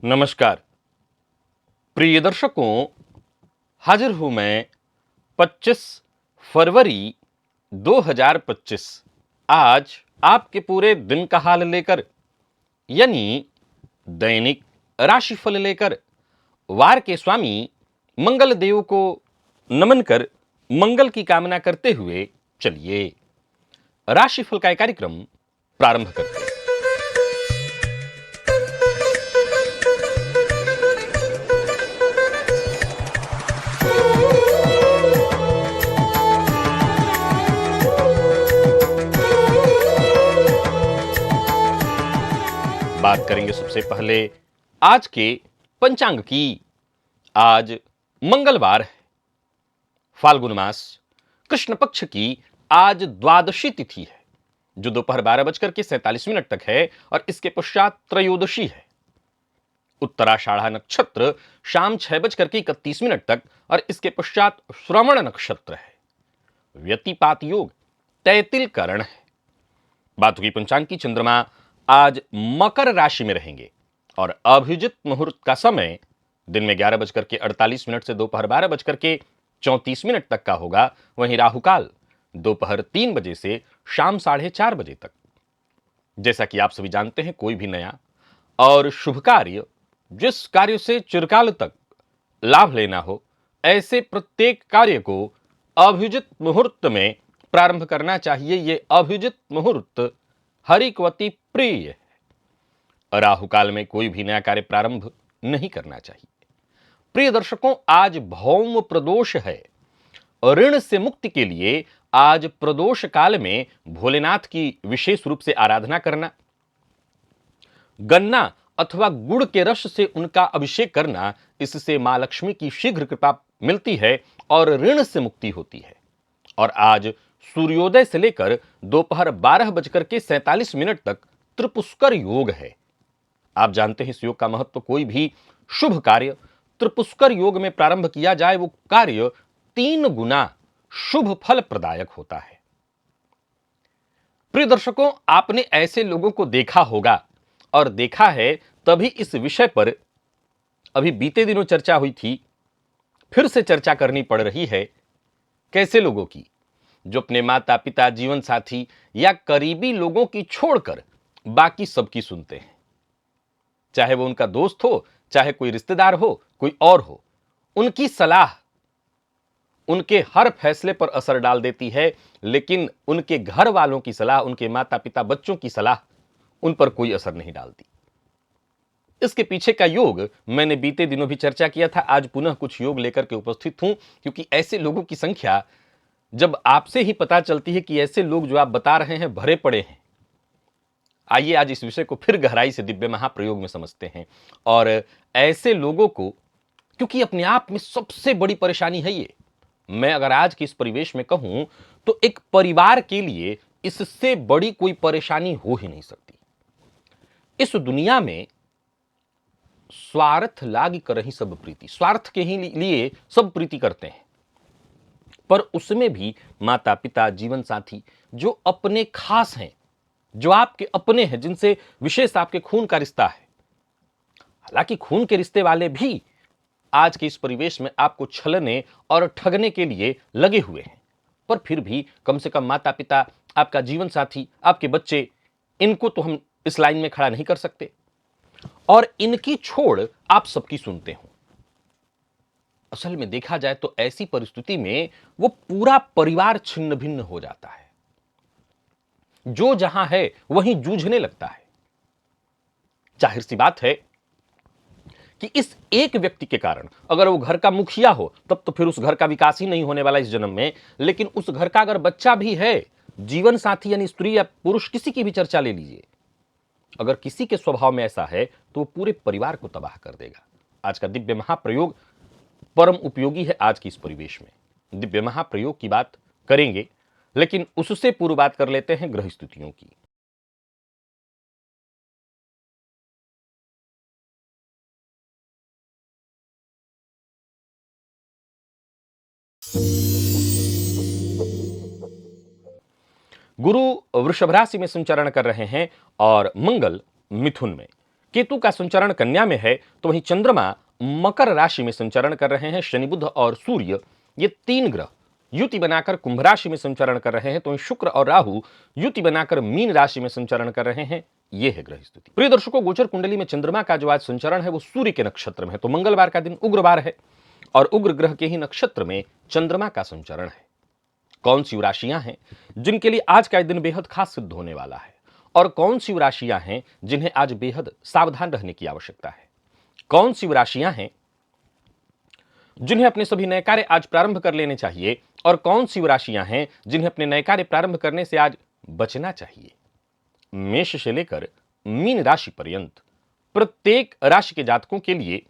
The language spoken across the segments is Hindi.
नमस्कार प्रिय दर्शकों, हाजिर हूं मैं 25 फरवरी 2025 आज आपके पूरे दिन का हाल लेकर, यानी दैनिक राशिफल लेकर, वार के स्वामी मंगल देव को नमन कर मंगल की कामना करते हुए चलिए राशिफल का कार्यक्रम प्रारंभ करते हैं। बात करेंगे सबसे पहले आज के पंचांग की। आज मंगलवार है, फाल्गुन मास कृष्ण पक्ष की आज द्वादशी तिथि है, जो दोपहर 12:47 तक है और इसके पश्चात त्रयोदशी है। उत्तराषाढ़ा नक्षत्र शाम 6:31 तक और इसके पश्चात श्रवण नक्षत्र है। व्यतिपात योग तैतिल करण है। बात हुई पंचांग की। चंद्रमा आज मकर राशि में रहेंगे और अभिजित मुहूर्त का समय दिन में 11:48 से दोपहर 12:34 तक का होगा। वहीं राहुकाल दोपहर 3 बजे से शाम 4:30 बजे तक। जैसा कि आप सभी जानते हैं, कोई भी नया और शुभ कार्य, जिस कार्य से चिरकाल तक लाभ लेना हो, ऐसे प्रत्येक कार्य को अभिजित मुहूर्त में प्रारंभ करना चाहिए। ये अभिजित मुहूर्त हरिकवती प्रिय है। राहुकाल में कोई भी नया कार्य प्रारंभ नहीं करना चाहिए। प्रिय दर्शकों, आज भौम प्रदोष है। ऋण से मुक्ति के लिए आज प्रदोष काल में भोलेनाथ की विशेष रूप से आराधना करना, गन्ना अथवा गुड़ के रस से उनका अभिषेक करना, इससे मां लक्ष्मी की शीघ्र कृपा मिलती है और ऋण से मुक्ति होती है। और आज सूर्योदय से लेकर दोपहर 12:47 तक त्रिपुष्कर योग है। आप जानते हैं इस योग का महत्व। कोई भी शुभ कार्य त्रिपुष्कर योग में प्रारंभ किया जाए, वो कार्य 3 गुना शुभ फल प्रदायक होता है। प्रिय दर्शकों, आपने ऐसे लोगों को देखा होगा और देखा है, तभी इस विषय पर अभी बीते दिनों चर्चा हुई थी, फिर से चर्चा करनी पड़ रही है। कैसे लोगों की, जो अपने माता पिता, जीवन साथी या करीबी लोगों की छोड़कर बाकी सबकी सुनते हैं। चाहे वो उनका दोस्त हो, चाहे कोई रिश्तेदार हो, कोई और हो, उनकी सलाह उनके हर फैसले पर असर डाल देती है, लेकिन उनके घर वालों की सलाह, उनके माता पिता, बच्चों की सलाह उन पर कोई असर नहीं डालती। इसके पीछे का योग मैंने बीते दिनों भी चर्चा किया था। आज पुनः कुछ योग लेकर के उपस्थित हूं, क्योंकि ऐसे लोगों की संख्या जब आपसे ही पता चलती है कि ऐसे लोग जो आप बता रहे हैं भरे पड़े हैं। आइए आज इस विषय को फिर गहराई से दिव्य महाप्रयोग में समझते हैं। और ऐसे लोगों को, क्योंकि अपने आप में सबसे बड़ी परेशानी है ये, मैं अगर आज के इस परिवेश में कहूं तो एक परिवार के लिए इससे बड़ी कोई परेशानी हो ही नहीं सकती। इस दुनिया में स्वार्थ लागी करहि सब प्रीति, स्वार्थ के ही लिए सब प्रीति करते हैं, पर उसमें भी माता पिता, जीवन साथी जो अपने खास हैं, जो आपके अपने हैं, जिनसे विशेष आपके खून का रिश्ता है। हालांकि खून के रिश्ते वाले भी आज के इस परिवेश में आपको छलने और ठगने के लिए लगे हुए हैं, पर फिर भी कम से कम माता पिता, आपका जीवन साथी, आपके बच्चे, इनको तो हम इस लाइन में खड़ा नहीं कर सकते, और इनकी छोड़ आप सबकी सुनते हो। असल में देखा जाए तो ऐसी परिस्थिति में वो पूरा परिवार छिन्न भिन्न हो जाता है। जो जहां है वहीं जूझने लगता है। जाहिर सी बात है कि इस एक व्यक्ति के कारण, अगर वो घर का मुखिया हो, तब तो फिर उस घर का विकास ही नहीं होने वाला इस जन्म में। लेकिन उस घर का अगर बच्चा भी है, जीवन साथी यानी स्त्री या पुरुष, किसी की भी चर्चा ले लीजिए, अगर किसी के स्वभाव में ऐसा है तो वो पूरे परिवार को तबाह कर देगा। आज का दिव्य महाप्रयोग परम उपयोगी है आज की इस परिवेश में। दिव्य महाप्रयोग की बात करेंगे, लेकिन उससे पूर्व बात कर लेते हैं ग्रह स्थितियों की। गुरु वृषभ राशि में संचरण कर रहे हैं और मंगल मिथुन में। केतु का संचरण कन्या में है तो वहीं चंद्रमा मकर राशि में संचरण कर रहे हैं। शनि, बुध और सूर्य ये तीन ग्रह युति बनाकर कुंभ राशि में संचरण कर रहे हैं, तो शुक्र और राहु युति बनाकर मीन राशि में संचरण कर रहे हैं। यह है ग्रह स्थिति। प्रिय दर्शकों, गोचर कुंडली में चंद्रमा का जो आज संचरण है वो सूर्य के नक्षत्र में है, तो मंगलवार का दिन उग्रवार है और उग्र ग्रह के ही नक्षत्र में चंद्रमा का संचरण है। कौन सी राशियां हैं जिनके लिए आज का दिन बेहद खास सिद्ध होने वाला है और कौन सी राशियां हैं जिन्हें आज बेहद सावधान रहने की आवश्यकता है? कौन सी राशियां हैं जिन्हें अपने सभी नए कार्य आज प्रारंभ कर लेने चाहिए और कौन सी राशियां हैं जिन्हें अपने नए कार्य प्रारंभ करने से आज बचना चाहिए? मेष से लेकर मीन राशि पर्यंत प्रत्येक राशि के जातकों के लिए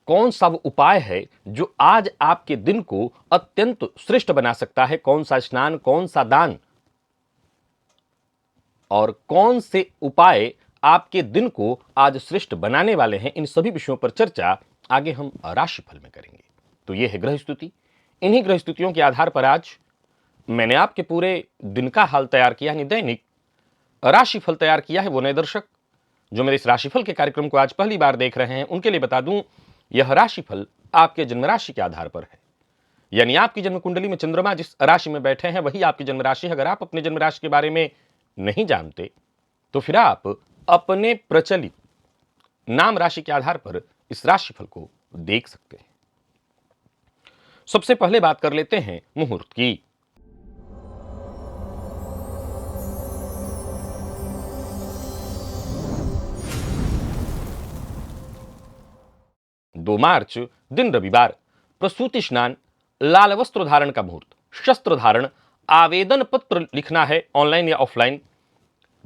कौन सा वो उपाय है जो आज आपके दिन को अत्यंत श्रेष्ठ बना सकता है? कौन सा स्नान, कौन सा दान और कौन से उपाय आपके दिन को आज श्रेष्ठ बनाने वाले हैं, इन सभी विषयों पर चर्चा आगे हम राशिफल में करेंगे। तो यह है ग्रह स्थिति। इन्हीं ग्रह स्थितियों के आधार पर आज मैंने आपके पूरे दिन का हाल तैयार किया, यानी दैनिक राशिफल तैयार किया है। वो नए दर्शक जो मेरे इस राशिफल के कार्यक्रम को आज पहली बार देख रहे हैं उनके लिए बता दूं, यह राशिफल आपके जन्म राशि के आधार पर है, यानी आपकी जन्म कुंडली में चंद्रमा जिस राशि में बैठे हैं वही आपकी जन्म राशि है। अगर आप अपने जन्म राशि के बारे में नहीं जानते तो फिर आप अपने प्रचलित नाम राशि के आधार पर इस राशिफल को देख सकते हैं। सबसे पहले बात कर लेते हैं मुहूर्त की। दो मार्च दिन रविवार, प्रसूति स्नान, लाल वस्त्र धारण का मुहूर्त, शस्त्र धारण, आवेदन पत्र लिखना है ऑनलाइन या ऑफलाइन,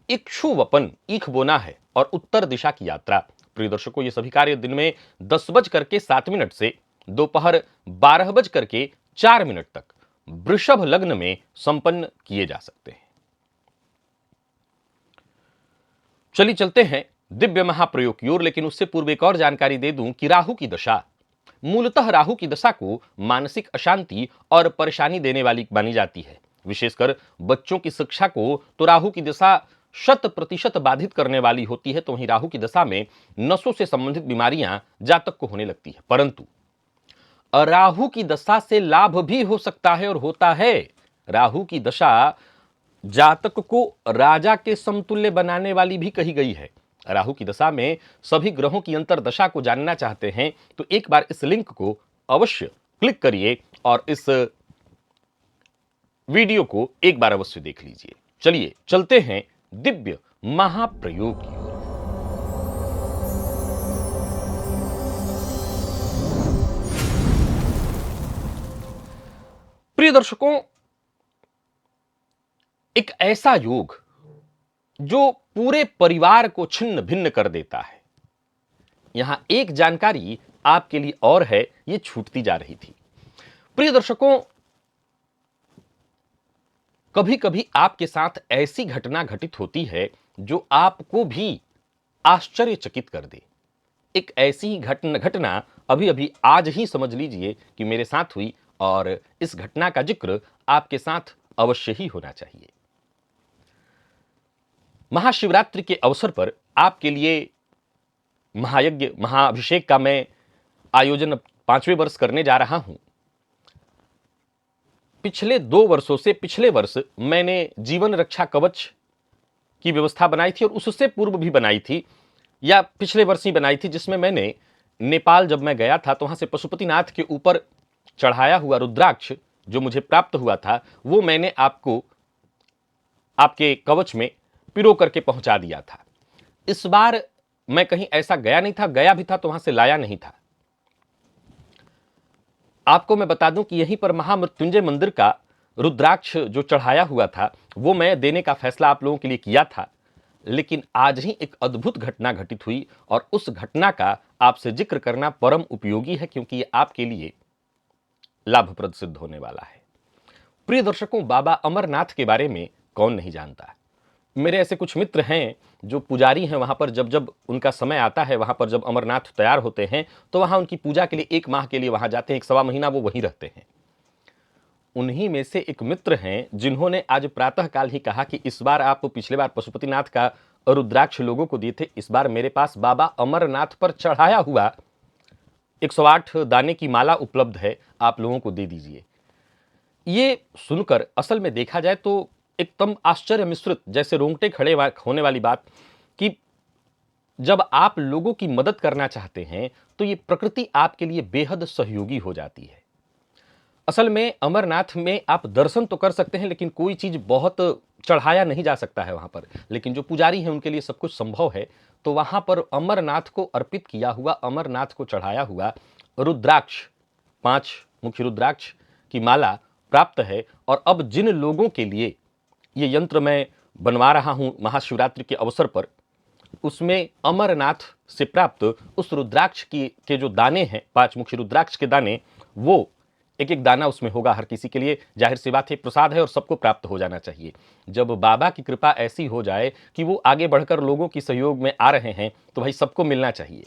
इक्षुवपन ईख बोना है और उत्तर दिशा की यात्रा। प्रिय दर्शकों, ये सभी कार्य दिन में 10:07 से दोपहर 12:04 तक वृषभ लग्न में संपन्न किए जा सकते हैं। चलिए चलते हैं दिव्य महाप्रयोग की ओर, लेकिन उससे पूर्व एक और जानकारी दे दूं कि राहु की दशा, मूलतः राहु की दशा को मानसिक अशांति और परेशानी देने वाली मानी जाती है। विशेषकर बच्चों की शिक्षा को तो राहु की दशा 100% बाधित करने वाली होती है, तो वहीं राहु की दशा में नसों से संबंधित बीमारियां जातक को होने लगती है। परंतु राहु की दशा से लाभ भी हो सकता है और होता है। राहु की दशा जातक को राजा के समतुल्य बनाने वाली भी कही गई है। राहु की दशा में सभी ग्रहों की अंतर्दशा को जानना चाहते हैं तो एक बार इस लिंक को अवश्य क्लिक करिए और इस वीडियो को एक बार अवश्य देख लीजिए। चलिए चलते हैं दिव्य महाप्रयोग की ओर। प्रिय दर्शकों, एक ऐसा योग जो पूरे परिवार को छिन्न भिन्न कर देता है। यहां एक जानकारी आपके लिए और है, यह छूटती जा रही थी। प्रिय दर्शकों, कभी कभी आपके साथ ऐसी घटना घटित होती है जो आपको भी आश्चर्यचकित कर दे। एक ऐसी ही घटना अभी अभी आज ही समझ लीजिए कि मेरे साथ हुई और इस घटना का जिक्र आपके साथ अवश्य ही होना चाहिए। महाशिवरात्रि के अवसर पर आपके लिए महायज्ञ, महाअभिषेक का मैं आयोजन 5वें वर्ष करने जा रहा हूं। पिछले 2 वर्षों से पिछले वर्ष मैंने जीवन रक्षा कवच की व्यवस्था बनाई थी और उससे पूर्व भी बनाई थी, या पिछले वर्ष ही बनाई थी, जिसमें मैंने नेपाल जब मैं गया था तो वहां से पशुपतिनाथ के ऊपर चढ़ाया हुआ रुद्राक्ष जो मुझे प्राप्त हुआ था वो मैंने आपको आपके कवच में पिरो करके पहुंचा दिया था। इस बार मैं कहीं ऐसा गया नहीं था, गया भी था तो वहां से लाया नहीं था। आपको मैं बता दूं कि यहीं पर महामृत्युंजय मंदिर का रुद्राक्ष जो चढ़ाया हुआ था वो मैं देने का फैसला आप लोगों के लिए किया था, लेकिन आज ही एक अद्भुत घटना घटित हुई और उस घटना का आपसे जिक्र करना परम उपयोगी है, क्योंकि ये आपके लिए लाभप्रद सिद्ध होने वाला है। प्रिय दर्शकों, बाबा अमरनाथ के बारे में कौन नहीं जानता। मेरे ऐसे कुछ मित्र हैं जो पुजारी हैं, वहां पर जब जब उनका समय आता है, वहां पर जब अमरनाथ तैयार होते हैं तो वहां उनकी पूजा के लिए 1 माह के लिए वहां जाते हैं, 1 सवा महीना वो वहीं रहते हैं। उन्हीं में से एक मित्र हैं जिन्होंने आज प्रातःकाल ही कहा कि इस बार आप पिछले बार पशुपतिनाथ का रुद्राक्ष लोगों को दिए थे, इस बार मेरे पास बाबा अमरनाथ पर चढ़ाया हुआ 108 दाने की माला उपलब्ध है, आप लोगों को दे दीजिए। ये सुनकर असल में देखा जाए तो एकदम आश्चर्य मिश्रित, जैसे रोंगटे खड़े होने वाली बात कि जब आप लोगों की मदद करना चाहते हैं तो ये प्रकृति आपके लिए बेहद सहयोगी हो जाती है। असल में अमरनाथ में आप दर्शन तो कर सकते हैं, लेकिन कोई चीज बहुत चढ़ाया नहीं जा सकता है वहां पर, लेकिन जो पुजारी हैं उनके लिए सब कुछ संभव है। तो वहां पर अमरनाथ को अर्पित किया हुआ, अमरनाथ को चढ़ाया हुआ रुद्राक्ष, 5 मुख्य रुद्राक्ष की माला प्राप्त है। और अब जिन लोगों के लिए ये यंत्र मैं बनवा रहा हूं महाशिवरात्रि के अवसर पर, उसमें अमरनाथ से प्राप्त उस रुद्राक्ष के जो दाने हैं, 5 मुख्य रुद्राक्ष के दाने, वो एक एक दाना उसमें होगा हर किसी के लिए। जाहिर सी बात है, प्रसाद है और सबको प्राप्त हो जाना चाहिए। जब बाबा की कृपा ऐसी हो जाए कि वो आगे बढ़कर लोगों की सहयोग में आ रहे हैं तो भाई सबको मिलना चाहिए।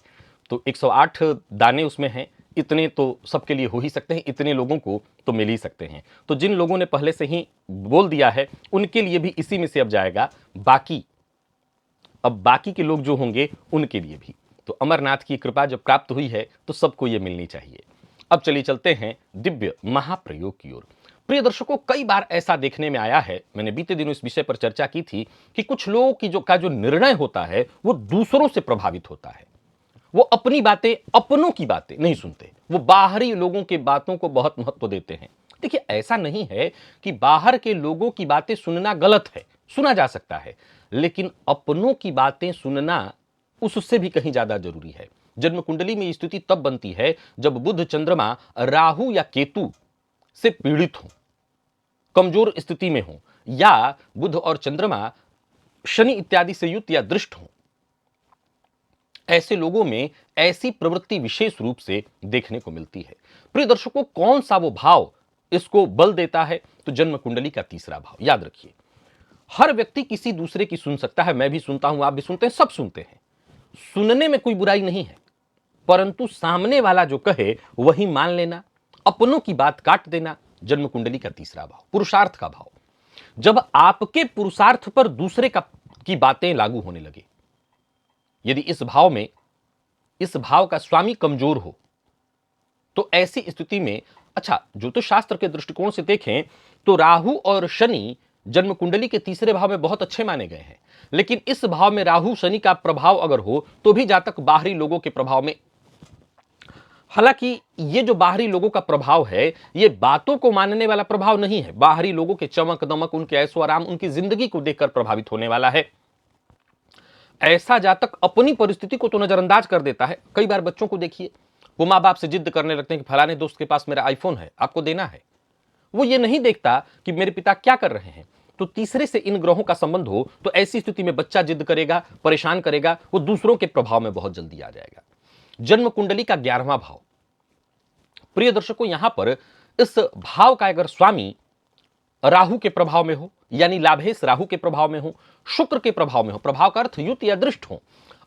तो 108 दाने उसमें हैं, इतने तो सबके लिए हो ही सकते हैं, इतने लोगों को तो मिल ही सकते हैं। तो जिन लोगों ने पहले से ही बोल दिया है उनके लिए भी इसी में से अब जाएगा, अब बाकी के लोग जो होंगे उनके लिए भी। तो अमरनाथ की कृपा जब प्राप्त हुई है तो सबको ये मिलनी चाहिए। अब चलिए चलते हैं दिव्य महाप्रयोग की ओर। प्रिय दर्शकों, कई बार ऐसा देखने में आया है, मैंने बीते दिनों इस विषय पर चर्चा की थी कि कुछ लोगों की जो निर्णय होता है वो दूसरों से प्रभावित होता है। वो अपनी बातें, अपनों की बातें नहीं सुनते, वो बाहरी लोगों की बातों को बहुत महत्व देते हैं। देखिए, ऐसा नहीं है कि बाहर के लोगों की बातें सुनना गलत है, सुना जा सकता है, लेकिन अपनों की बातें सुनना उससे भी कहीं ज्यादा जरूरी है। जन्म कुंडली में स्थिति तब बनती है जब बुध चंद्रमा राहु या केतु से पीड़ित हो, कमजोर स्थिति में हो, या बुध और चंद्रमा शनि इत्यादि से युक्त या दृष्ट हो। ऐसे लोगों में ऐसी प्रवृत्ति विशेष रूप से देखने को मिलती है। प्रिय दर्शकों, कौन सा वो भाव इसको बल देता है? तो जन्म कुंडली का तीसरा भाव। याद रखिए, हर व्यक्ति किसी दूसरे की सुन सकता है, मैं भी सुनता हूं, आप भी सुनते हैं, सब सुनते हैं, सुनने में कोई बुराई नहीं है, परंतु सामने वाला जो कहे वही मान लेना, अपनों की बात काट देना, जन्म कुंडली का तीसरा भाव। पुरुषार्थ का भाव, जब आपके पुरुषार्थ पर दूसरे की बातें लागू होने लगे, यदि इस भाव का स्वामी कमजोर हो, तो ऐसी स्थिति में, अच्छा, ज्योतिष शास्त्र के दृष्टिकोण से देखें तो राहु और शनि जन्म कुंडली के तीसरे भाव में बहुत अच्छे माने गए हैं, लेकिन इस भाव में राहु शनि का प्रभाव अगर हो तो भी जातक बाहरी लोगों के प्रभाव में, हालांकि ये जो बाहरी लोगों का प्रभाव है ये बातों को मानने वाला प्रभाव नहीं है, बाहरी लोगों के चमक दमक, उनके ऐशो आराम, उनकी जिंदगी को देखकर प्रभावित होने वाला है। ऐसा जातक अपनी परिस्थिति को तो नजरअंदाज कर देता है। कई बार बच्चों को देखिए, वो माँ बाप से जिद करने लगते हैं कि फलाने दोस्त के पास मेरा आईफोन है, आपको देना है। वो ये नहीं देखता कि मेरे पिता क्या कर रहे हैं। तो तीसरे से इन ग्रहों का संबंध हो तो ऐसी स्थिति में बच्चा जिद करेगा, परेशान करेगा, वो दूसरों के प्रभाव में बहुत जल्दी आ जाएगा। जन्म कुंडली का 11वां भाव। प्रिय दर्शकों, यहां पर इस भाव का अगर स्वामी राहु के प्रभाव में हो, यानी लाभेश राहु के प्रभाव में हो, शुक्र के प्रभाव में हो, प्रभाव का अर्थ युत या दृष्ट हो,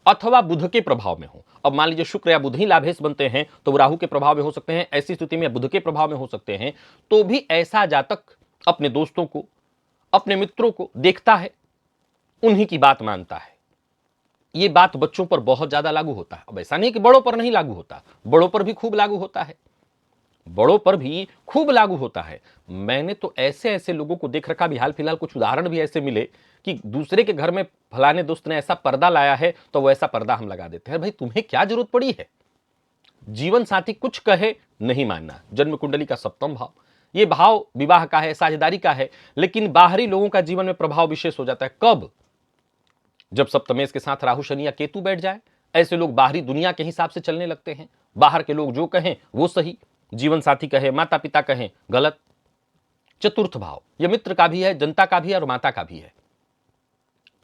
अथवा बुध के प्रभाव में हो। अब मान लीजिए शुक्र या बुध ही लाभेश बनते हैं तो वो राहु के प्रभाव में हो सकते हैं, ऐसी स्थिति में बुध के प्रभाव में हो सकते हैं। तो भी ऐसा जातक अपने दोस्तों को, अपने मित्रों को देखता है, उन्हीं की बात मानता है। ये बात बच्चों पर बहुत ज्यादा लागू होता है। अब ऐसा नहीं कि बड़ों पर नहीं लागू होता, बड़ों पर भी खूब लागू होता है, बड़ों पर भी खूब लागू होता है। मैंने तो ऐसे ऐसे लोगों को देख रखा भी, हाल फिलहाल कुछ उदाहरण भी ऐसे मिले कि दूसरे के घर में फलाने दोस्त ने ऐसा पर्दा लाया है तो वो ऐसा पर्दा हम लगा देते हैं। भाई तुम्हें क्या जरूरत पड़ी है? जीवन साथी कुछ कहे नहीं मानना। जन्म कुंडली का 7वां भाव, ये भाव विवाह का है, साझेदारी का है, लेकिन बाहरी लोगों का जीवन में प्रभाव विशेष हो जाता है। कब? जब सप्तमेश के साथ राहु शनि या केतु बैठ जाए। ऐसे लोग बाहरी दुनिया के हिसाब से चलने लगते हैं, बाहर के लोग जो कहें वो सही, जीवन साथी कहे, माता पिता कहें गलत। चतुर्थ भाव, यह मित्र का भी है, जनता का भी है और माता का भी है,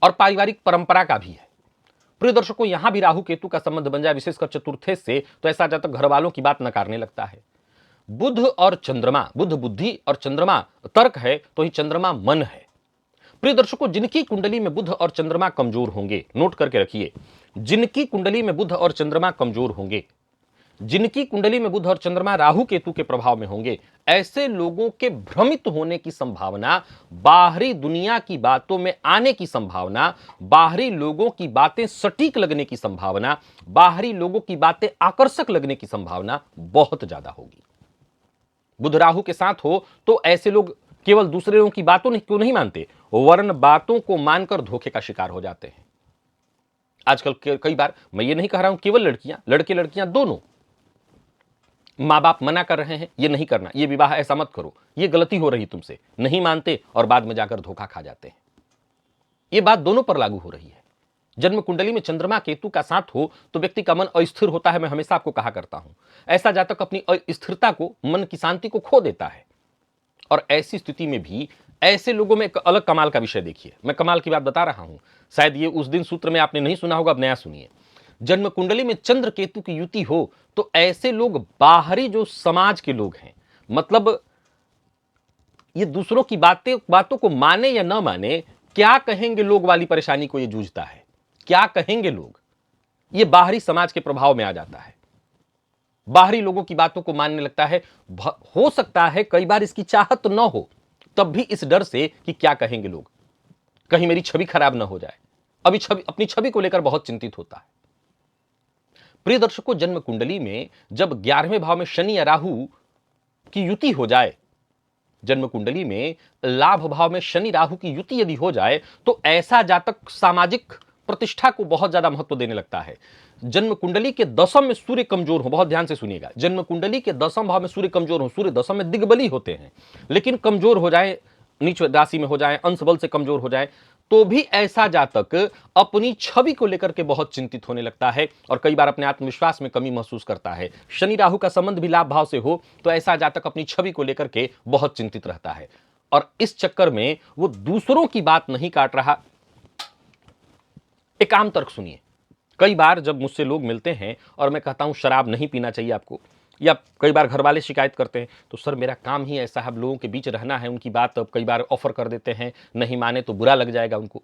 और पारिवारिक परंपरा का भी है। प्रिय दर्शकों, यहां भी राहु केतु का संबंध बन जाए, विशेषकर चतुर्थे से, तो ऐसा जातक घर वालों की बात नकारने लगता है। बुध और चंद्रमा, बुध बुद्धि और चंद्रमा तर्क है, तो ही चंद्रमा मन है। प्रिय दर्शकों, जिनकी कुंडली में बुध और चंद्रमा कमजोर होंगे, नोट करके रखिए, जिनकी कुंडली में बुध और चंद्रमा कमजोर होंगे, जिनकी कुंडली में बुध और चंद्रमा राहु केतु के प्रभाव में होंगे, ऐसे लोगों के भ्रमित होने की संभावना, बाहरी दुनिया की बातों में आने की संभावना, बाहरी लोगों की बातें सटीक लगने की संभावना, बाहरी लोगों की बातें आकर्षक लगने की संभावना बहुत ज्यादा होगी। बुध राहु के साथ हो तो ऐसे लोग केवल दूसरे लोगों की बातों को नहीं मानते, वरन बातों को मानकर धोखे का शिकार हो जाते हैं। आजकल कई बार, मैं ये नहीं कह रहा हूं केवल लड़कियां, लड़के लड़कियां दोनों, माँ बाप मना कर रहे हैं ये नहीं करना, ये विवाह ऐसा मत करो, ये गलती हो रही तुमसे, नहीं मानते और बाद में जाकर धोखा खा जाते हैं। ये बात दोनों पर लागू हो रही है। जन्म कुंडली में चंद्रमा केतु का साथ हो तो व्यक्ति का मन अस्थिर होता है। मैं हमेशा आपको कहा करता हूं, ऐसा जातक अपनी अस्थिरता को, मन की शांति को खो देता है। और ऐसी स्थिति में भी ऐसे लोगों में एक अलग कमाल का विषय देखिए, मैं कमाल की बात बता रहा हूं, शायद ये उस दिन सूत्र में आपने नहीं सुना होगा, अब नया सुनिए। जन्म कुंडली में चंद्र केतु की युति हो तो ऐसे लोग, बाहरी जो समाज के लोग हैं, मतलब ये दूसरों की बातों को माने या ना माने, क्या कहेंगे लोग वाली परेशानी को ये जूझता है। क्या कहेंगे लोग, ये बाहरी समाज के प्रभाव में आ जाता है, बाहरी लोगों की बातों को मानने लगता है। हो सकता है कई बार इसकी चाहत न हो, तब भी इस डर से कि क्या कहेंगे लोग, कहीं मेरी छवि खराब ना हो जाए, अपनी छवि को लेकर बहुत चिंतित होता है। प्रिय दर्शकों, जन्म कुंडली में जब 11वें भाव में शनि या राहु की युति हो जाए, जन्म कुंडली में लाभ भाव में शनि राहु की युति यदि हो जाए तो ऐसा जातक सामाजिक प्रतिष्ठा को बहुत ज्यादा महत्व देने लगता है। जन्म कुंडली के दशम में सूर्य कमजोर हो, बहुत ध्यान से सुनिएगा, जन्म कुंडली के दशम भाव में सूर्य कमजोर हो, सूर्य दशम में दिग्बली होते हैं, लेकिन कमजोर हो जाए, नीच राशि में हो जाए, अंश बल से कमजोर हो जाए, तो भी ऐसा जातक अपनी छवि को लेकर के बहुत चिंतित होने लगता है और कई बार अपने आत्मविश्वास में कमी महसूस करता है। शनि राहु का संबंध भी लाभ भाव से हो तो ऐसा जातक अपनी छवि को लेकर के बहुत चिंतित रहता है और इस चक्कर में वो दूसरों की बात नहीं काट रहा। एक आम तर्क सुनिए, कई बार जब मुझसे लोग मिलते हैं और मैं कहता हूं शराब नहीं पीना चाहिए आपको, या कई बार घर वाले शिकायत करते हैं, तो सर मेरा काम ही ऐसा है, लोगों के बीच रहना है, उनकी बात कई बार ऑफर कर देते हैं, नहीं माने तो बुरा लग जाएगा उनको।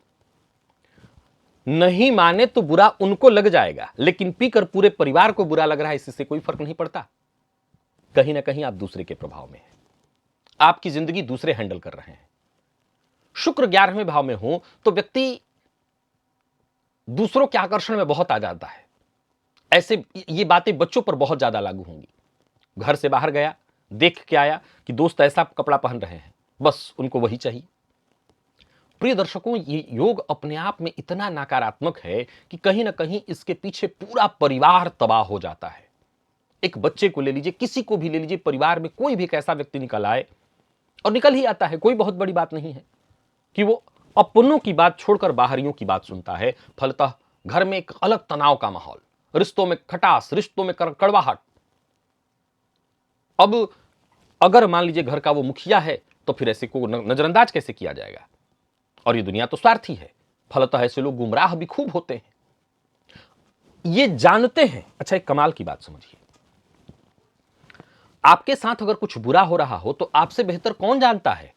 नहीं माने तो बुरा उनको लग जाएगा, लेकिन पीकर पूरे परिवार को बुरा लग रहा है, इससे कोई फर्क नहीं पड़ता। कहीं ना कहीं आप दूसरे के प्रभाव में हैं, आपकी जिंदगी दूसरे हैंडल कर रहे हैं। शुक्र 11वें भाव में हो तो व्यक्ति दूसरों के आकर्षण में बहुत आ जाता है। ऐसे ये बातें बच्चों पर बहुत ज्यादा लागू होंगी। घर से बाहर गया, देख के आया कि दोस्त ऐसा कपड़ा पहन रहे हैं, बस उनको वही चाहिए। प्रिय दर्शकों, ये योग अपने आप में इतना नकारात्मक है कि कहीं ना कहीं इसके पीछे पूरा परिवार तबाह हो जाता है। एक बच्चे को ले लीजिए, किसी को भी ले लीजिए, परिवार में कोई भी एक ऐसा व्यक्ति निकल आए, और निकल ही आता है, कोई बहुत बड़ी बात नहीं है कि वो अपनों की बात छोड़कर बाहरियों की बात सुनता है। फलतः घर में एक अलग तनाव का माहौल, रिश्तों में खटास, रिश्तों में कड़वाहट। अब अगर मान लीजिए घर का वो मुखिया है तो फिर ऐसे को नजरअंदाज कैसे किया जाएगा, और ये दुनिया तो स्वार्थी है, फलतः ऐसे लोग गुमराह भी खूब होते हैं, ये जानते हैं। अच्छा, एक कमाल की बात समझिए, आपके साथ अगर कुछ बुरा हो रहा हो तो आपसे बेहतर कौन जानता है।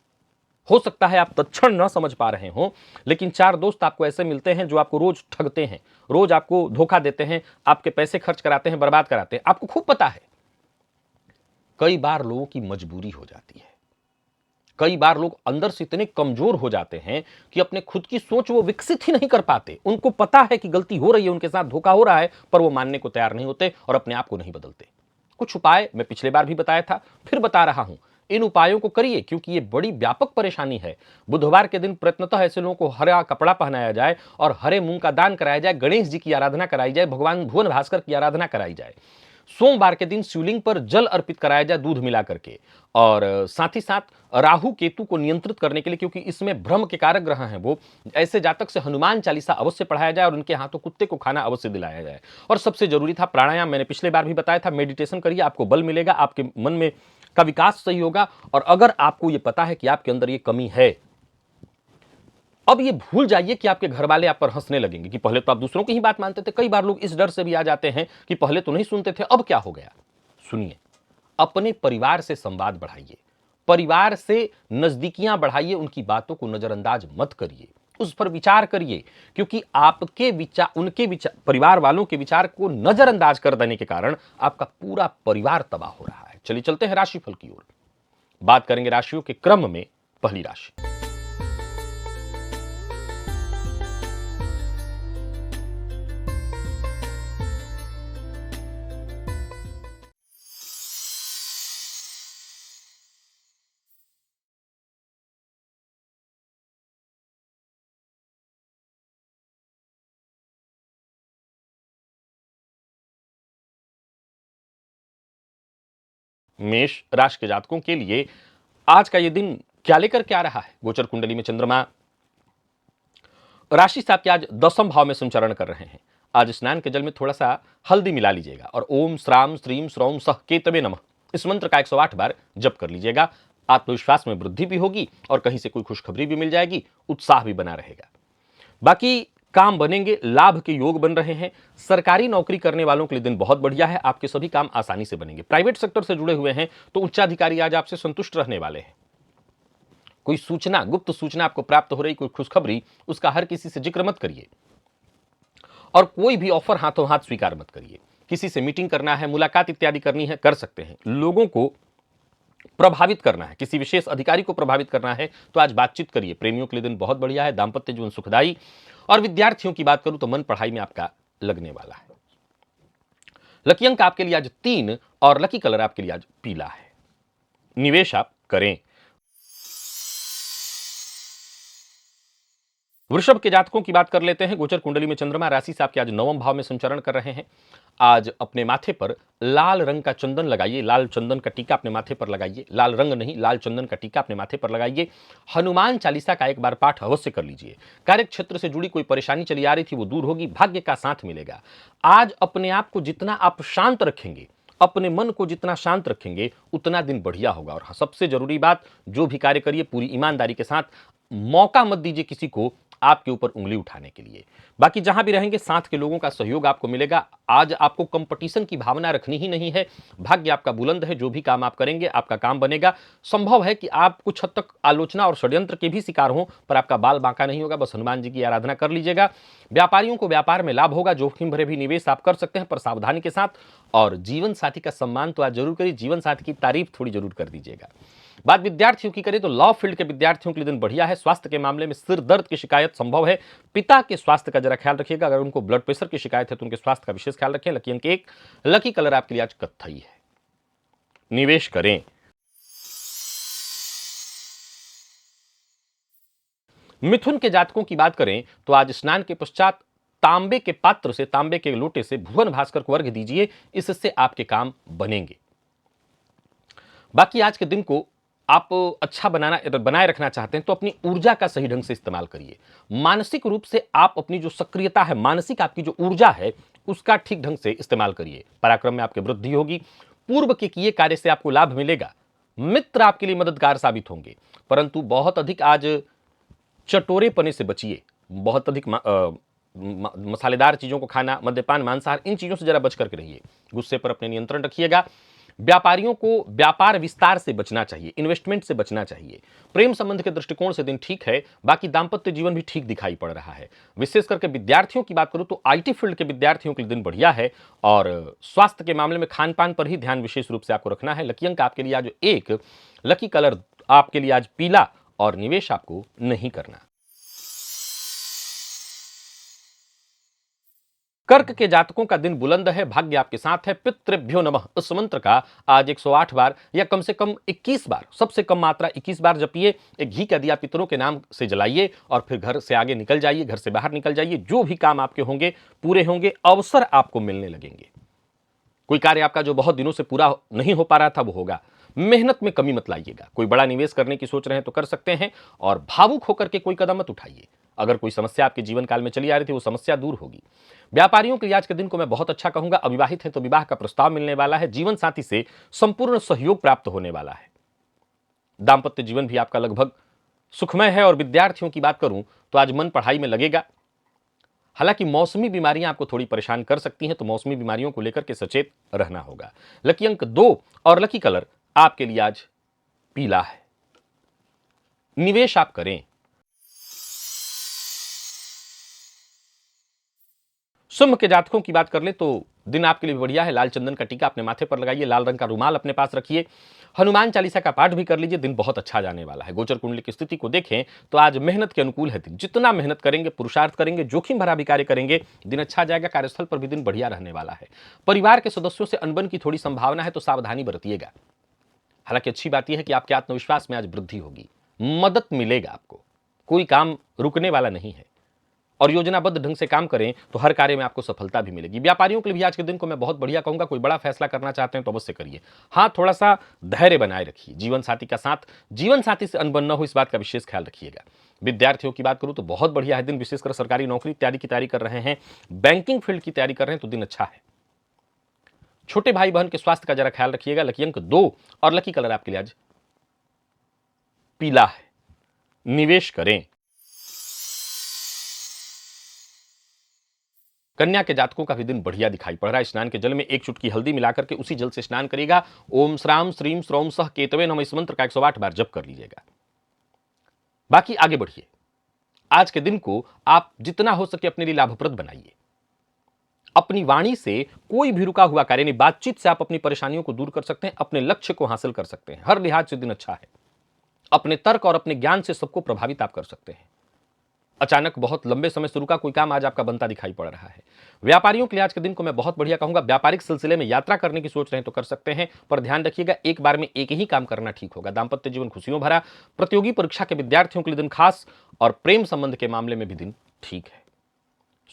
हो सकता है आप तत्क्षण न समझ पा रहे हो, लेकिन 4 दोस्त आपको ऐसे मिलते हैं जो आपको रोज ठगते हैं, रोज आपको धोखा देते हैं, आपके पैसे खर्च कराते हैं, बर्बाद कराते हैं, आपको खूब पता है। कई बार लोगों की मजबूरी हो जाती है, कई बार लोग अंदर से इतने कमजोर हो जाते हैं कि अपने खुद की सोच वो विकसित ही नहीं कर पाते। उनको पता है कि गलती हो रही है, उनके साथ धोखा हो रहा है, पर वो मानने को तैयार नहीं होते और अपने आप को नहीं बदलते। कुछ उपाय मैं पिछले बार भी बताया था, फिर बता रहा हूं, इन उपायों को करिए क्योंकि ये बड़ी व्यापक परेशानी है। बुधवार के दिन प्रयत्नतः ऐसे लोगों को हरा कपड़ा पहनाया जाए और हरे मूंग का दान कराया जाए, गणेश जी की आराधना कराई जाए, भगवान भुवन भास्कर की आराधना कराई जाए। सोमवार के दिन शिवलिंग पर जल अर्पित कराया जाए दूध मिला करके, और साथ ही साथ राहु केतु को नियंत्रित करने के लिए, क्योंकि इसमें भ्रम के कारक ग्रह हैं वो, ऐसे जातक से हनुमान चालीसा अवश्य पढ़ाया जाए और उनके हाथों कुत्ते को खाना अवश्य दिलाया जाए। और सबसे जरूरी था प्राणायाम, मैंने पिछले बार भी बताया था, मेडिटेशन करिए, आपको बल मिलेगा, आपके मन में का विकास सही होगा। और अगर आपको ये पता है कि आपके अंदर ये कमी है, अब ये भूल जाइए कि आपके घर वाले आप पर हंसने लगेंगे कि पहले तो आप दूसरों की ही बात मानते थे। कई बार लोग इस डर से भी आ जाते हैं कि पहले तो नहीं सुनते थे, अब क्या हो गया। सुनिए, अपने परिवार से संवाद बढ़ाइए, परिवार से नजदीकियां बढ़ाइए, उनकी बातों को नजरअंदाज मत करिए, उस पर विचार करिए, क्योंकि आपके विचार, उनके विचार, परिवार वालों के विचार को नजरअंदाज कर देने के कारण आपका पूरा परिवार तबाह हो रहा है। चलिए चलते हैं राशिफल की ओर। बात करेंगे राशियों के क्रम में। पहली राशि मेष राशि के जातकों के लिए आज का यह दिन क्या लेकर के आ रहा है? गोचर कुंडली में चंद्रमा राशि से आपके आज 10वें भाव में संचरण कर रहे हैं। आज स्नान के जल में थोड़ा सा हल्दी मिला लीजिएगा और ओम श्राम श्रीम श्रौम सह केतवे नमः इस मंत्र का 108 बार जप कर लीजिएगा। आत्मविश्वास में वृद्धि भी होगी और कहीं से कोई खुशखबरी भी मिल जाएगी, उत्साह भी बना रहेगा। बाकी काम बनेंगे, लाभ के योग बन रहे हैं। सरकारी नौकरी करने वालों के लिए दिन बहुत बढ़िया है, आपके सभी काम आसानी से बनेंगे। प्राइवेट सेक्टर से जुड़े हुए हैं तो उच्चाधिकारी आज आपसे संतुष्ट रहने वाले हैं। कोई सूचना, गुप्त सूचना आपको प्राप्त हो रही, कोई खुशखबरी, उसका हर किसी से जिक्र मत करिए और कोई भी ऑफर हाथों हाथ स्वीकार मत करिए। किसी से मीटिंग करना है, मुलाकात इत्यादि करनी है, कर सकते हैं। लोगों को प्रभावित करना है, किसी विशेष अधिकारी को प्रभावित करना है तो आज बातचीत करिए। प्रेमियों के लिए दिन बहुत बढ़िया है, दांपत्य जीवन सुखदायी। और विद्यार्थियों की बात करूं तो मन पढ़ाई में आपका लगने वाला है। लकी अंक आपके लिए आज 3 और लकी कलर आपके लिए आज पीला है। निवेश आप करें। वृषभ के जातकों की बात कर लेते हैं। गोचर कुंडली में चंद्रमा राशि से आपके आज 9वें भाव में संचरण कर रहे हैं। आज अपने माथे पर लाल रंग का चंदन लगाइए, लाल चंदन का टीका अपने माथे पर लगाइए। लाल रंग नहीं, लाल चंदन का टीका अपने माथे पर लगाइए। हनुमान चालीसा का एक बार पाठ अवश्य कर लीजिए। कार्य क्षेत्र से जुड़ी कोई परेशानी चली आ रही थी वो दूर होगी, भाग्य का साथ मिलेगा। आज अपने आप को जितना आप शांत रखेंगे, अपने मन को जितना शांत रखेंगे, उतना दिन बढ़िया होगा। और सबसे जरूरी बात, जो भी कार्य करिए पूरी ईमानदारी के साथ, मौका मत दीजिए किसी को आपके ऊपर उंगली उठाने के लिए। बाकी जहां भी रहेंगे साथ के लोगों का सहयोग आपको मिलेगा। आज आपको कंपटीशन की भावना रखनी ही नहीं है। भाग्य आपका बुलंद है, जो भी काम आप करेंगे आपका काम बनेगा। संभव है कि आप कुछ हद तक आलोचना और षड्यंत्र के भी शिकार हों, पर आपका बाल बांका नहीं होगा। बस हनुमान जी की आराधना कर लीजिएगा। व्यापारियों को व्यापार में लाभ होगा। जोखिम भरे भी निवेश आप कर सकते हैं, पर सावधानी के साथ। और जीवन साथी का सम्मान तो आज जरूर करिए, जीवन साथी की तारीफ थोड़ी जरूर कर दीजिएगा। बात विद्यार्थियों की करें तो लॉ फील्ड के विद्यार्थियों के लिए दिन बढ़िया है। स्वास्थ्य के मामले में सिर दर्द की शिकायत संभव है। पिता के स्वास्थ्य का जरा ख्याल रखिएगा। अगर उनको ब्लड प्रेशर की शिकायत है तो उनके स्वास्थ्य का विशेष ख्याल रखें। लकी अंक 1, लकी कलर आपके लिए आज कत्थई है। निवेश करें। मिथुन के जातकों की बात करें तो आज स्नान के पश्चात तांबे के पात्र से, तांबे के लोटे से भुवन भास्कर को अर्घ्य दीजिए, इससे आपके काम बनेंगे। बाकी आज के दिन को आप अच्छा बनाए रखना चाहते हैं तो अपनी ऊर्जा का सही ढंग से इस्तेमाल करिए। मानसिक रूप से आप अपनी जो सक्रियता है, मानसिक आपकी जो ऊर्जा है, उसका ठीक ढंग से इस्तेमाल करिए। पराक्रम में आपकी वृद्धि होगी। पूर्व के किए कार्य से आपको लाभ मिलेगा। मित्र आपके लिए मददगार साबित होंगे, परंतु बहुत अधिक आज चटोरेपने से बचिए। बहुत अधिक मसालेदार चीजों को खाना, मद्यपान, मांसाहार, इन चीजों से जरा बच करके रहिए। गुस्से पर अपने नियंत्रण रखिएगा। व्यापारियों को व्यापार विस्तार से बचना चाहिए, इन्वेस्टमेंट से बचना चाहिए। प्रेम संबंध के दृष्टिकोण से दिन ठीक है। बाकी दांपत्य जीवन भी ठीक दिखाई पड़ रहा है। विशेष करके विद्यार्थियों की बात करूं तो आईटी फील्ड के विद्यार्थियों के लिए दिन बढ़िया है। और स्वास्थ्य के मामले में खान पान पर ही ध्यान विशेष रूप से आपको रखना है। लकी अंक आपके लिए आज 1, लकी कलर आपके लिए आज पीला। और निवेश आपको नहीं करना। कर्क के जातकों का दिन बुलंद है, भाग्य आपके साथ है। पितृभ्यो नमः इस मंत्र का आज 108 बार या कम से कम 21 बार, सबसे कम मात्रा 21 बार जपिए। एक घी का दिया पितरों के नाम से जलाइए और फिर घर से आगे निकल जाइए, घर से बाहर निकल जाइए। जो भी काम आपके होंगे पूरे होंगे, अवसर आपको मिलने लगेंगे। कोई कार्य आपका जो बहुत दिनों से पूरा नहीं हो पा रहा था वो होगा। मेहनत में कमी मत लाइएगा। कोई बड़ा निवेश करने की सोच रहे हैं तो कर सकते हैं। और भावुक होकर के कोई कदम मत उठाइए। अगर कोई समस्या आपके जीवन काल में चली आ रही थी वो समस्या दूर होगी। व्यापारियों के लिए आज के दिन को मैं बहुत अच्छा कहूंगा। अविवाहित हैं तो विवाह का प्रस्ताव मिलने वाला है। जीवन साथी से संपूर्ण सहयोग प्राप्त होने वाला है। दांपत्य जीवन भी आपका लगभग सुखमय है। और विद्यार्थियों की बात करूं तो आज मन पढ़ाई में लगेगा। हालांकि मौसमी बीमारियां आपको थोड़ी परेशान कर सकती हैं, तो मौसमी बीमारियों को लेकर के सचेत रहना होगा। लकी अंक 2 और लकी कलर आपके लिए आज पीला है। निवेश आप करें। सिंह के जातकों की बात कर ले तो दिन आपके लिए बढ़िया है। लाल चंदन का टीका अपने माथे पर लगाइए, लाल रंग का रुमाल अपने पास रखिए, हनुमान चालीसा का पाठ भी कर लीजिए। दिन बहुत अच्छा जाने वाला है। गोचर कुंडली की स्थिति को देखें तो आज मेहनत के अनुकूल है दिन। जितना मेहनत करेंगे, पुरुषार्थ करेंगे, जोखिम भरा भी कार्य करेंगे, दिन अच्छा जाएगा। कार्यस्थल पर भी दिन बढ़िया रहने वाला है। परिवार के सदस्यों से अनबन की थोड़ी संभावना है, तो सावधानी बरतिएगा। हालांकि अच्छी बात यह है कि आपके आत्मविश्वास में आज वृद्धि होगी, मदद मिलेगा आपको, कोई काम रुकने वाला नहीं है और योजनाबद्ध ढंग से काम करें तो हर कार्य में आपको सफलता भी मिलेगी। व्यापारियों के लिए भी आज के दिन को मैं बहुत बढ़िया कहूंगा। कोई बड़ा फैसला करना चाहते हैं तो अवश्य करिए। हाँ, थोड़ा सा धैर्य बनाए रखिए। जीवन साथी का साथ, जीवन साथी से अनबन न हो, इस बात का विशेष ख्याल रखिएगा। विद्यार्थियों की बात करूं तो बहुत बढ़िया है दिन, विशेषकर सरकारी नौकरी इत्यादि की तैयारी कर रहे हैं, बैंकिंग फील्ड की तैयारी कर रहे हैं तो दिन अच्छा है। छोटे भाई बहन के स्वास्थ्य का जरा ख्याल रखिएगा। लकी अंक 2 और लकी कलर आपके लिए आज पीला है। निवेश करें। कन्या के जातकों का भी दिन बढ़िया दिखाई पड़ रहा है। स्नान के जल में एक चुटकी हल्दी मिलाकर के उसी जल से स्नान करिएगा। ओम श्राम श्रीम श्रौम सह केतवे नमः, इस मंत्र का 108 बार जप कर लीजिएगा। बाकी आगे बढ़िए। आज के दिन को आप जितना हो सके अपने लिए लाभप्रद बनाइए। अपनी वाणी से कोई भी रुका हुआ कार्य नहीं, बातचीत से आप अपनी परेशानियों को दूर कर सकते हैं, अपने लक्ष्य को हासिल कर सकते हैं। हर लिहाज से दिन अच्छा है। अपने तर्क और अपने ज्ञान से सबको प्रभावित आप कर सकते हैं। अचानक बहुत लंबे समय से रुका कोई काम आज आपका बनता दिखाई पड़ रहा है। व्यापारियों के लिए आज के दिन को मैं बहुत बढ़िया कहूंगा। व्यापारिक सिलसिले में यात्रा करने की सोच रहे हैं तो कर सकते हैं, पर ध्यान रखिएगा एक बार में एक ही काम करना ठीक होगा। दांपत्य जीवन खुशियों भरा। प्रतियोगी परीक्षा के विद्यार्थियों के लिए दिन खास और प्रेम संबंध के मामले में भी दिन ठीक है।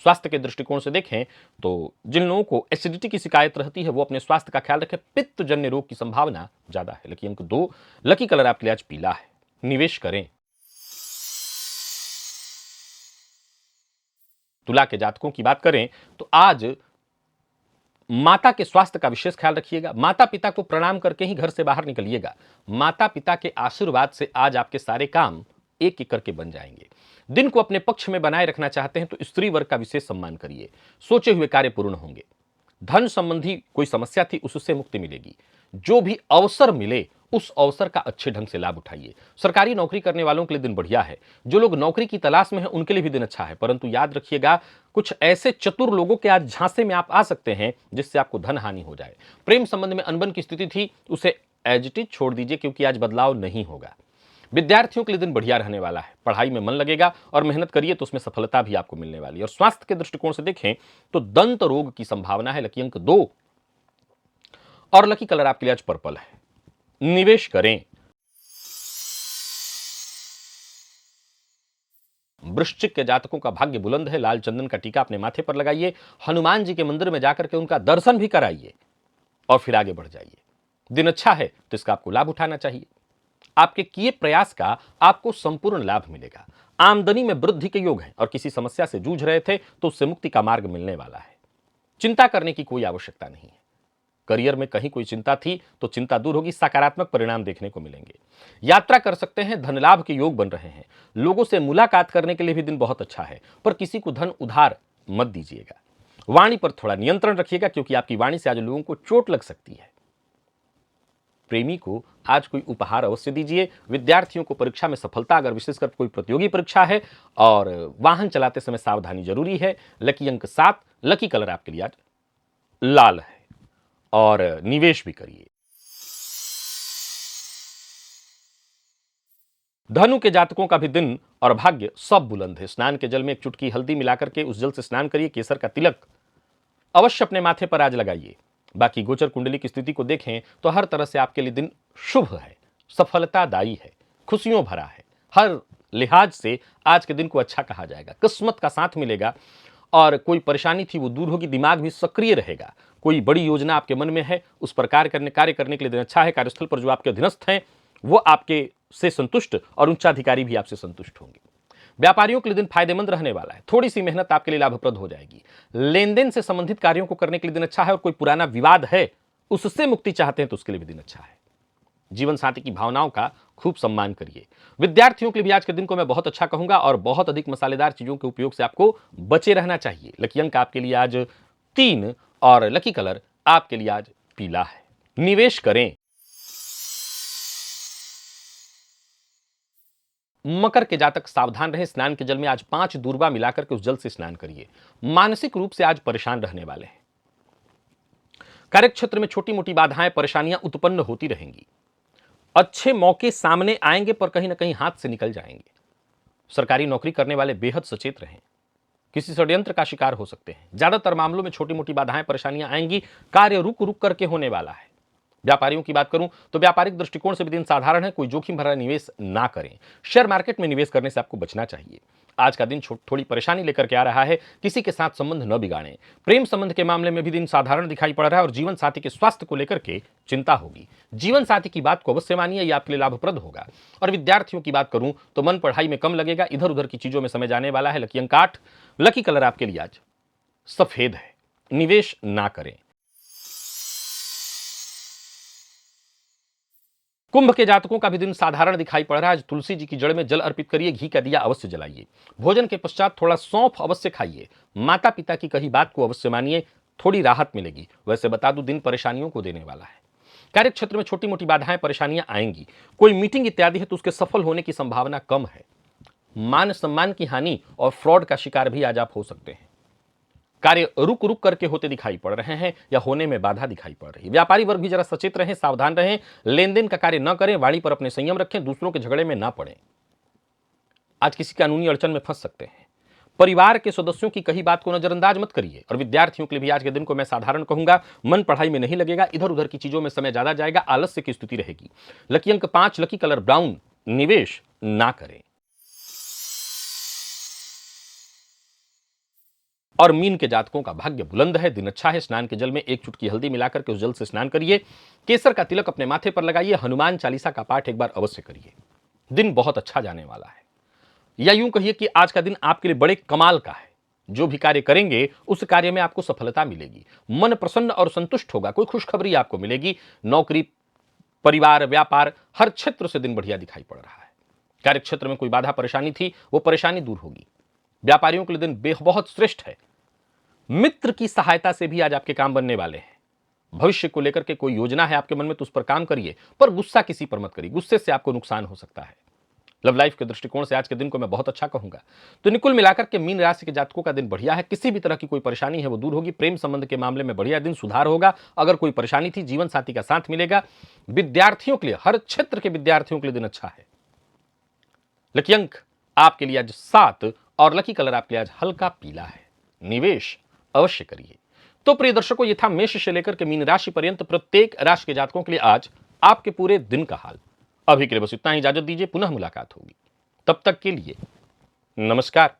स्वास्थ्य के दृष्टिकोण से देखें तो जिन लोगों को एसिडिटी की शिकायत रहती है वो अपने स्वास्थ्य का ख्याल रखें। पित्तजन्य रोग की संभावना ज्यादा है। लकी अंक 2, लकी कलर आपके लिए आज पीला है। निवेश करें। तुला के जातकों की बात करें तो आज माता के स्वास्थ्य का विशेष ख्याल रखिएगा। माता पिता को प्रणाम करके ही घर से बाहर निकलिएगा। माता पिता के आशीर्वाद से आज आपके सारे काम एक एक करके बन जाएंगे। दिन को अपने पक्ष में बनाए रखना चाहते हैं तो स्त्री वर्ग का विशेष सम्मान करिए। सोचे हुए कार्य पूर्ण होंगे। धन संबंधी कोई समस्या थी उससे मुक्ति मिलेगी। जो भी अवसर मिले उस अवसर का अच्छे ढंग से लाभ उठाइए। सरकारी नौकरी करने वालों के लिए दिन बढ़िया है। जो लोग नौकरी की तलाश में हैं उनके लिए भी दिन अच्छा है, परंतु याद रखिएगा कुछ ऐसे चतुर लोगों के आज झांसे में आप आ सकते हैं जिससे आपको धन हानि हो जाए। प्रेम संबंध में अनबन की स्थिति थी उसे एज इट इज छोड़ दीजिए क्योंकि आज बदलाव नहीं होगा। विद्यार्थियों के लिए दिन बढ़िया रहने वाला है। पढ़ाई में मन लगेगा और मेहनत करिए तो उसमें सफलता भी आपको मिलने वाली है। और स्वास्थ्य के दृष्टिकोण से देखें तो दंत रोग की संभावना है। लकी अंक 2 और लकी कलर आपके लिए आज पर्पल है। निवेश करें। वृश्चिक के जातकों का भाग्य बुलंद है। लाल चंदन का टीका अपने माथे पर लगाइए, हनुमान जी के मंदिर में जाकर के उनका दर्शन भी कराइए और फिर आगे बढ़ जाइए। दिन अच्छा है तो इसका आपको लाभ उठाना चाहिए। आपके किए प्रयास का आपको संपूर्ण लाभ मिलेगा। आमदनी में वृद्धि के योग हैं और किसी समस्या से जूझ रहे थे तो उससे मुक्ति का मार्ग मिलने वाला है। चिंता करने की कोई आवश्यकता नहीं है। करियर में कहीं कोई चिंता थी तो चिंता दूर होगी, सकारात्मक परिणाम देखने को मिलेंगे। यात्रा कर सकते हैं, धन लाभ के योग बन रहे हैं। लोगों से मुलाकात करने के लिए भी दिन बहुत अच्छा है, पर किसी को धन उधार मत दीजिएगा। वाणी पर थोड़ा नियंत्रण रखिएगा क्योंकि आपकी वाणी से आज लोगों को चोट लग सकती है। प्रेमी को आज कोई उपहार अवश्य दीजिए। विद्यार्थियों को परीक्षा में सफलता, अगर विशेषकर कोई प्रतियोगी परीक्षा है, और वाहन चलाते समय सावधानी जरूरी है। लकी अंक 7, लकी कलर आपके लिए आज लाल है और निवेश भी करिए। धनु के जातकों का भी दिन और भाग्य सब बुलंद है। स्नान के जल में एक चुटकी हल्दी मिलाकर के उस जल से स्नान करिए। केसर का तिलक अवश्य अपने माथे पर आज लगाइए। बाकी गोचर कुंडली की स्थिति को देखें तो हर तरह से आपके लिए दिन शुभ है, सफलतादायी है, खुशियों भरा है। हर लिहाज से आज के दिन को अच्छा कहा जाएगा। किस्मत का साथ मिलेगा और कोई परेशानी थी वो दूर होगी। दिमाग भी सक्रिय रहेगा। कोई बड़ी योजना आपके मन में है उस पर कार्य करने के लिए दिन अच्छा है। कार्यस्थल पर जो आपके अधीनस्थ हैं वो आपके से संतुष्ट और उच्चाधिकारी भी आपसे संतुष्ट होंगे। व्यापारियों के लिए दिन फायदेमंद रहने वाला है। थोड़ी सी मेहनत आपके लिए लाभप्रद हो जाएगी। लेन देन से संबंधित कार्यों को करने के लिए दिन अच्छा है और कोई पुराना विवाद है उससे मुक्ति चाहते हैं तो उसके लिए भी दिन अच्छा है। जीवन साथी की भावनाओं का खूब सम्मान करिए। विद्यार्थियों के लिए भी आज के दिन को मैं बहुत अच्छा कहूंगा और बहुत अधिक मसालेदार चीजों के उपयोग से आपको बचे रहना चाहिए। लकी अंक आपके लिए आज 3 और लकी कलर आपके लिए आज पीला है। निवेश करें। मकर के जातक सावधान रहे, स्नान के जल में आज 5 दूर्बा मिलाकर के उस जल से स्नान करिए। मानसिक रूप से आज परेशान रहने वाले हैं। कार्यक्षेत्र में छोटी मोटी बाधाएं, परेशानियां उत्पन्न होती रहेंगी। अच्छे मौके सामने आएंगे पर कहीं ना कहीं हाथ से निकल जाएंगे। सरकारी नौकरी करने वाले बेहद सचेत रहें, किसी षड्यंत्र का शिकार हो सकते हैं। ज्यादातर मामलों में छोटी मोटी बाधाएं, परेशानियां आएंगी। कार्य रुक रुक करके होने वाला है। व्यापारियों की बात करूं तो व्यापारिक दृष्टिकोण से भी दिन साधारण है। कोई जोखिम भरा निवेश ना करें। शेयर मार्केट में निवेश करने से आपको बचना चाहिए। आज का दिन थोड़ी परेशानी लेकर के आ रहा है। किसी के साथ संबंध न बिगाड़ें। प्रेम संबंध के मामले में भी दिन साधारण दिखाई पड़ रहा है और जीवन साथी के स्वास्थ्य को लेकर के चिंता होगी। जीवन साथी की बात को अवश्य मानिए, यह आपके लिए लाभप्रद होगा। और विद्यार्थियों की बात करूं तो मन पढ़ाई में कम लगेगा, इधर उधर की चीजों में समय जाने वाला है। लकी अंक 8, लकी कलर आपके लिए आज सफेद है। निवेश ना करें। कुंभ के जातकों का भी दिन साधारण दिखाई पड़ रहा है। आज तुलसी जी की जड़ में जल अर्पित करिए, घी का दिया अवश्य जलाइए। भोजन के पश्चात थोड़ा सौंफ अवश्य खाइए। माता पिता की कही बात को अवश्य मानिए, थोड़ी राहत मिलेगी। वैसे बता दूं, दिन परेशानियों को देने वाला है। कार्यक्षेत्र में छोटी मोटी बाधाएं, परेशानियां आएंगी। कोई मीटिंग इत्यादि है तो उसके सफल होने की संभावना कम है। मान सम्मान की हानि और फ्रॉड का शिकार भी आज आप हो सकते हैं। कार्य रुक रुक करके होते दिखाई पड़ रहे हैं या होने में बाधा दिखाई पड़ रही है। व्यापारी वर्ग भी जरा सचेत रहें, सावधान रहें। लेन देन का कार्य न करें, वाणी पर अपने संयम रखें, दूसरों के झगड़े में ना पड़ें। आज किसी कानूनी अड़चन में फंस सकते हैं। परिवार के सदस्यों की कही बात को नजरअंदाज मत करिए। और विद्यार्थियों के लिए भी आज के दिन को मैं साधारण कहूंगा। मन पढ़ाई में नहीं लगेगा, इधर उधर की चीजों में समय ज्यादा जाएगा, आलस्य की स्थिति रहेगी। लकी अंक 5, लकी कलर ब्राउन। निवेश ना करें। और मीन के जातकों का भाग्य बुलंद है, दिन अच्छा है। स्नान के जल में 1 चुटकी हल्दी मिलाकर के उस जल से स्नान करिए। केसर का तिलक अपने माथे पर लगाइए। हनुमान चालीसा का पाठ एक बार अवश्य करिए। दिन बहुत अच्छा जाने वाला है, या यूं कहिए कि आज का दिन आपके लिए बड़े कमाल का है। जो भी कार्य करेंगे उस कार्य में आपको सफलता मिलेगी। मन प्रसन्न और संतुष्ट होगा। कोई खुशखबरी आपको मिलेगी। नौकरी, परिवार, व्यापार, हर क्षेत्र से दिन बढ़िया दिखाई पड़ रहा है। कार्यक्षेत्र में कोई बाधा परेशानी थी, वो परेशानी दूर होगी। व्यापारियों के लिए दिन बहुत श्रेष्ठ है। मित्र की सहायता से भी आज आपके काम बनने वाले हैं। भविष्य को लेकर के कोई योजना है आपके मन में तो उस पर काम करिए, पर गुस्सा किसी पर मत करिए। गुस्से से आपको नुकसान हो सकता है। लव लाइफ के दृष्टिकोण से आज के दिन को मैं बहुत अच्छा कहूंगा। तो कुल मिलाकर के मीन राशि के जातकों का दिन बढ़िया है। किसी भी तरह की कोई परेशानी है वो दूर होगी। प्रेम संबंध के मामले में बढ़िया दिन, सुधार होगा। अगर कोई परेशानी थी, जीवन साथी का साथ मिलेगा। विद्यार्थियों के लिए, हर क्षेत्र के विद्यार्थियों के लिए दिन अच्छा है। लकी अंक आपके लिए आज 7 और लकी कलर आपके लिए आज हल्का पीला है। निवेश अवश्य करिए। तो प्रिय दर्शकों, ये था मेष से लेकर के मीन राशि पर्यंत प्रत्येक राशि के जातकों के लिए आज आपके पूरे दिन का हाल। अभी के लिए बस इतना ही, इजाजत दीजिए, पुनः मुलाकात होगी। तब तक के लिए नमस्कार।